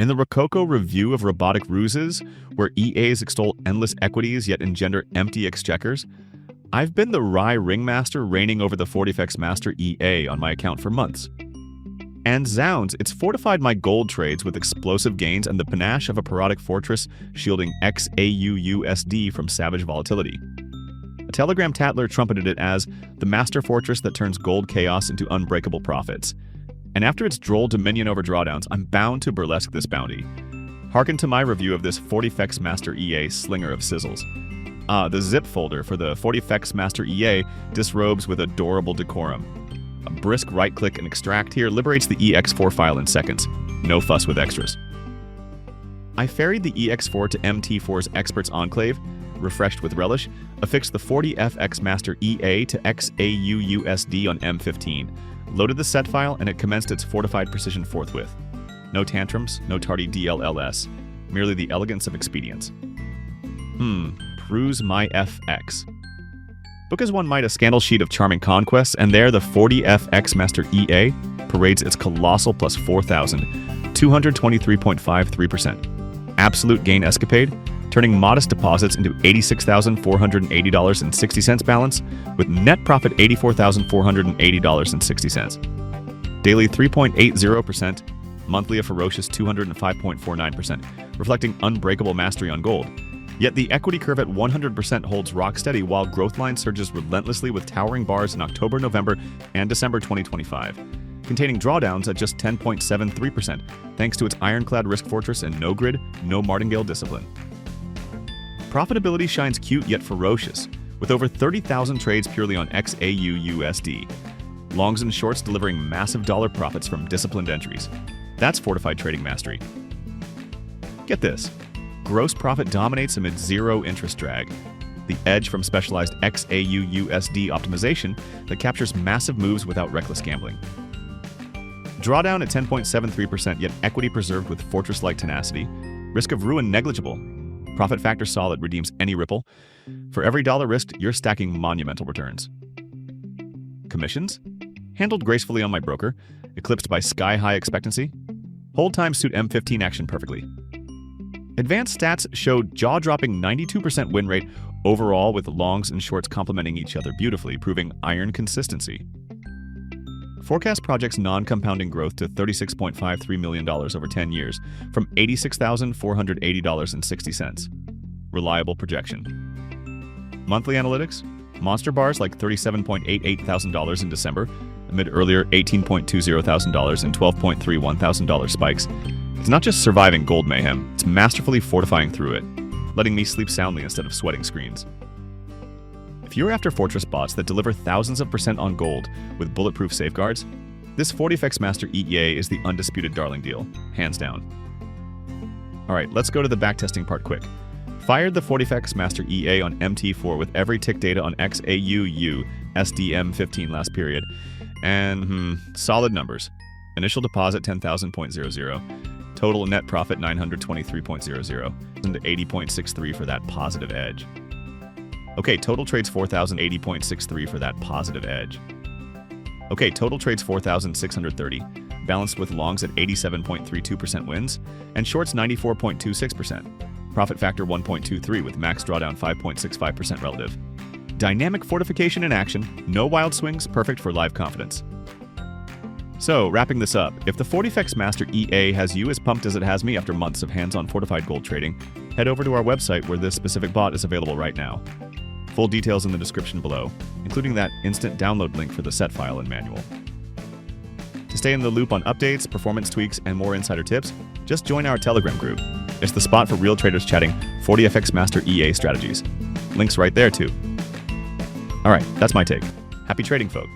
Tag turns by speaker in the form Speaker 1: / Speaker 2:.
Speaker 1: In the Rococo Review of Robotic Ruses, where EAs extol endless equities yet engender empty exchequers, I've been the wry ringmaster reigning over the FortiFx Master EA on my account for months. And zounds, it's fortified my gold trades with explosive gains and the panache of a parodic fortress shielding XAUUSD from savage volatility. A Telegram tattler trumpeted it as the master fortress that turns gold chaos into unbreakable profits. And after its droll dominion over drawdowns, I'm bound to burlesque this bounty. Hearken to my review of this FortiFx Master EA slinger of sizzles. The zip folder for the FortiFx Master EA disrobes with adorable decorum. A brisk right-click and extract here liberates the EX4 file in seconds. No fuss with extras. I ferried the EX4 to MT4's Experts Enclave, refreshed with relish, affixed the FortiFx Master EA to XAUUSD on M15, loaded the set file, and it commenced its fortified precision forthwith. No tantrums, no tardy DLLS, merely the elegance of expedience. Peruse MyFX. Book as one might a scandal sheet of charming conquests, and there the FortiFx Master EA parades its colossal plus 4,223.53%. Absolute gain escapade, turning modest deposits into $86,480.60 balance, with net profit $84,480.60. Daily 3.80%, monthly a ferocious 205.49%, reflecting unbreakable mastery on gold. Yet the equity curve at 100% holds rock steady while growth line surges relentlessly with towering bars in October, November, and December 2025, containing drawdowns at just 10.73%, thanks to its ironclad risk fortress and no-grid, no-martingale discipline. Profitability shines cute yet ferocious, with over 30,000 trades purely on XAUUSD. Longs and shorts delivering massive dollar profits from disciplined entries. That's fortified trading mastery. Get this. Gross profit dominates amid zero interest drag. The edge from specialized XAUUSD optimization that captures massive moves without reckless gambling. Drawdown at 10.73%, yet equity preserved with fortress-like tenacity. Risk of ruin negligible. Profit factor solid, redeems any ripple. For every dollar risked, you're stacking monumental returns. Commissions? Handled gracefully on my broker, eclipsed by sky-high expectancy. Hold times suit M15 action perfectly. Advanced stats showed jaw-dropping 92% win rate overall, with longs and shorts complementing each other beautifully, proving iron consistency. Forecast projects non-compounding growth to $36.53 million over 10 years from $86,480.60. Reliable projection. Monthly analytics? Monster bars like $37.88 thousand in December, amid earlier $18.20 thousand and $12.31 thousand spikes. It's not just surviving gold mayhem, it's masterfully fortifying through it, letting me sleep soundly instead of sweating screens. If you're after fortress bots that deliver thousands of % on gold with bulletproof safeguards, this FortiFx Master EA is the undisputed darling deal, hands down. Alright, let's go to the backtesting part quick. Fired the FortiFx Master EA on MT4 with every tick data on XAUUSD M15 last period, and solid numbers. Initial deposit 10,000.00. Total net profit 923.00, and 80.63 for that positive edge. Okay, total trades 4,080.63 for that positive edge. Okay, total trades 4,630, balanced with longs at 87.32% wins, and shorts 94.26%. Profit factor 1.23 with max drawdown 5.65% relative. Dynamic fortification in action, no wild swings, perfect for live confidence. So, wrapping this up, if the FortiFx Master EA has you as pumped as it has me after months of hands-on fortified gold trading, head over to our website where this specific bot is available right now. Full details in the description below, including that instant download link for the set file and manual. To stay in the loop on updates, performance tweaks, and more insider tips, just join our Telegram group. It's the spot for real traders chatting FortiFx Master EA strategies. Links right there too. Alright, that's my take. Happy trading, folk.